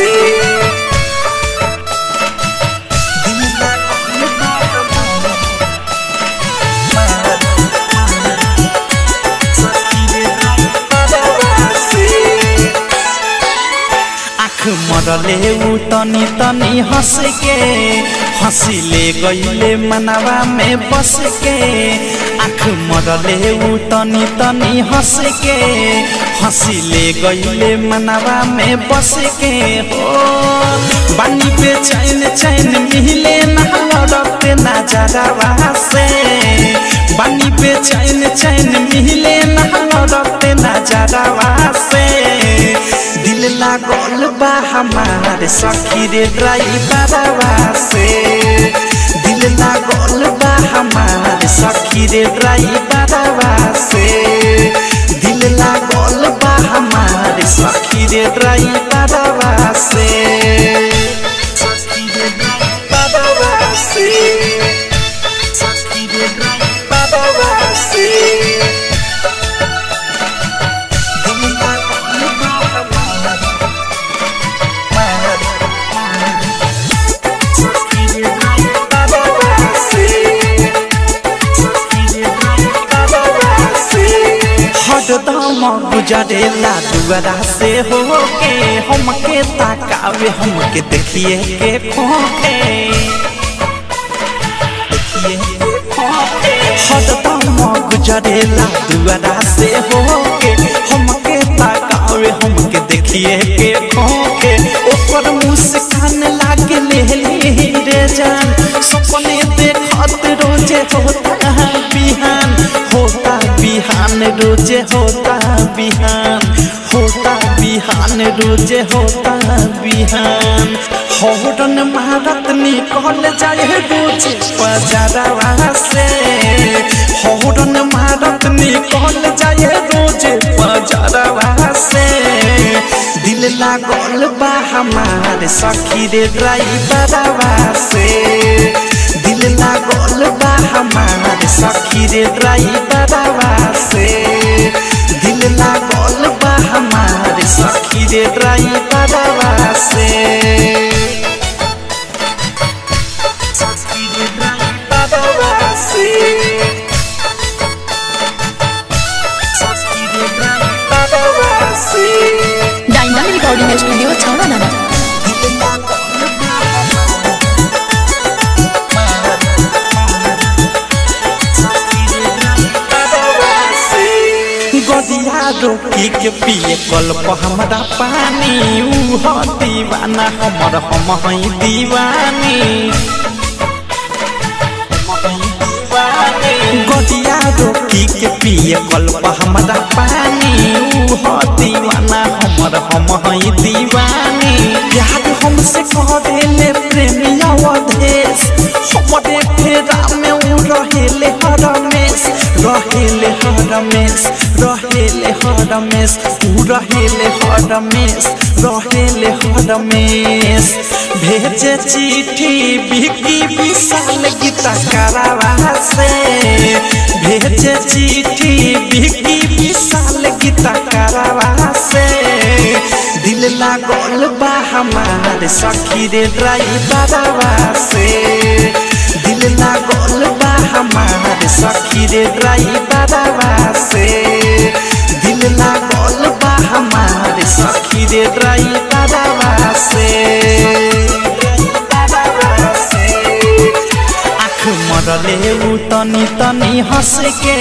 से मरले उ तनी तनी हंस के हंसिले गईले मनवा में बस के आँख मरले उ तनी तनी हंस के हंसिले गईले मनवा में बस के हो बानी पे चैन चैन मिले ना लड़ते नजरवा से बानी पे चैन चैन मिले ना लड़ते नजरवा से दिल लागल बा हमारे सखी रे ड्राइवरवा से दिल लागल बा हमारे सखी रे ड्राइवरवा से दिल लागल बा हमारे सखी रे ड्राइवरवा से सखी रे ड्राइवरवा से सखी रे ड्राइवरवा से दम गुजरेला दुआरा से होके हमके ताकावे हमके देखिए के खोके दम गुजरेला दुआरा से होके हमके ताकावे हमके देखिए के खोके ऊपर मुस्कान लागे ले रे जान सपने देखत रोजे होता बिहान होता बिहान रोजे होता बिहान रोजे होता बिहान हौरन मारत निकल जाए रोजे बजारवा से हौरन मारत निकल जाए रोजे बजारवा से दिल लागल बा हमारे सखी रे ड्राइवरवा से दिल लागल बा हमारे सखी रे ड्राइवरवा से दिल लागल बा हमारे सखी रे ड्राइवरवा से सखी रे ड्राइवरवा से सखी रे ड्राइवरवा से डायनामिक रिकॉर्डिंग स्टूडियो छावड़ा नाना गदिया रोकी के पिए कल्प हमरा पानी ऊ दीवाना हमर हम हई दीवानी गदिया रोकी के पिए कल्प हमरा पानी ऊ दीवाना हमर हम हई दीवानी प्यार हमसे करेले प्रेमिया अवधेश हमरे फेरा में ऊ रहेले हरमेश रहेले हरमेश रहेले हरमेश ऊ रहेले हरमेश रहेले हरमेश भेजे चिट्ठी बिकी विशाल गीता करावा से भेजे चिट्ठी बिकी विशाल गीता करावा से दिल लागल बा हमारे सखी रे ड्राइवरवा से दिल लागल बा हमारे सखी रे ड्राइवरवा से दिल लागल बा हमारे सखी रे ड्राइवरवा से आँख मरले उ तनी तनी हंस के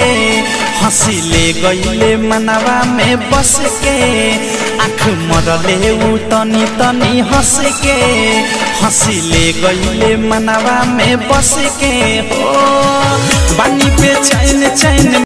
हंसिले गईले मनवा में बस के आँख मरले उ तनी तनी हंस के हंसिले गईले मनवा में बस के हो बानी पे चैन चैन